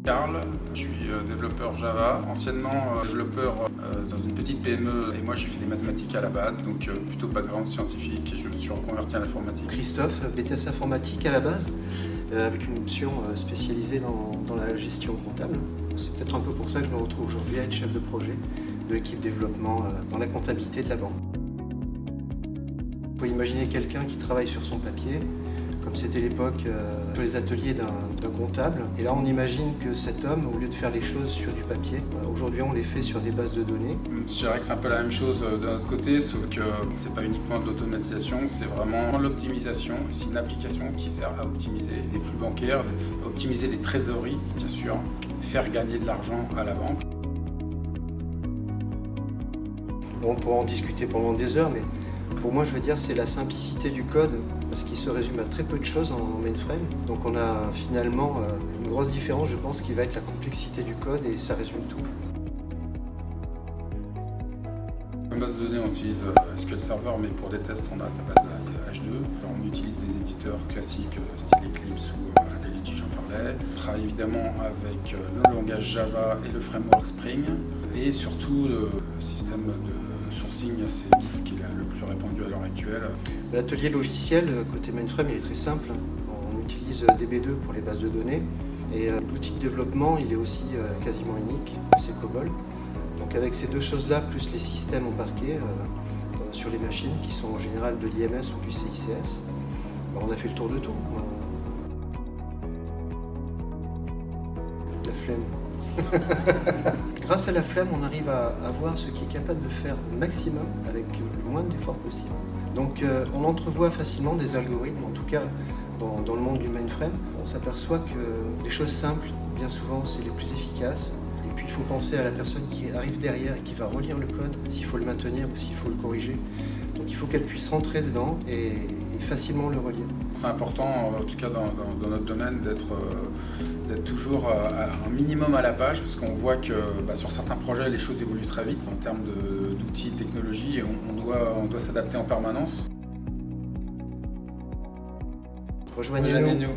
Karl, je suis développeur Java, anciennement développeur dans une petite PME et moi j'ai fait des mathématiques à la base, donc plutôt background scientifique et je me suis reconverti à l'informatique. Christophe, BTS informatique à la base, avec une option spécialisée dans la gestion comptable. C'est peut-être un peu pour ça que je me retrouve aujourd'hui à être chef de projet de l'équipe développement dans la comptabilité de la banque. Il faut imaginer quelqu'un qui travaille sur son papier, comme c'était l'époque sur les ateliers d'un comptable. Et là, on imagine que cet homme, au lieu de faire les choses sur du papier, aujourd'hui on les fait sur des bases de données. Je dirais que c'est un peu la même chose de notre côté, sauf que c'est pas uniquement de l'automatisation, c'est vraiment l'optimisation. C'est une application qui sert à optimiser des flux bancaires, à optimiser les trésoreries, bien sûr, faire gagner de l'argent à la banque. On pourra en discuter pendant des heures, mais pour moi, je veux dire, c'est la simplicité du code, parce qu'il se résume à très peu de choses en mainframe. Donc on a finalement une grosse différence, je pense, qui va être la complexité du code, et ça résume tout. Comme base de données, on utilise SQL Server, mais pour des tests, on a la base H2. On utilise des éditeurs classiques, style Eclipse ou IntelliJ, j'en parlais. On travaille évidemment avec le langage Java et le framework Spring, et surtout le système de sourcing, c'est Git qui est le plus répandu à l'heure actuelle. L'atelier logiciel, côté mainframe, il est très simple. On utilise DB2 pour les bases de données, et l'outil de développement, il est aussi quasiment unique, c'est COBOL. Donc avec ces deux choses-là, plus les systèmes embarqués sur les machines, qui sont en général de l'IMS ou du CICS, on a fait le tour de tout. La flemme. Grâce à la flemme, on arrive à voir ce qui est capable de faire le maximum avec le moins d'efforts possible. Donc on entrevoit facilement des algorithmes, en tout cas dans le monde du mainframe. On s'aperçoit que les choses simples, bien souvent, c'est les plus efficaces. Et puis il faut penser à la personne qui arrive derrière et qui va relire le code, s'il faut le maintenir ou s'il faut le corriger. Donc il faut qu'elle puisse rentrer dedans et facilement le relire. C'est important, en tout cas dans notre domaine, d'être toujours un minimum à la page, parce qu'on voit que sur certains projets, les choses évoluent très vite en termes d'outils, de technologies, et on doit s'adapter en permanence. Rejoignez-nous.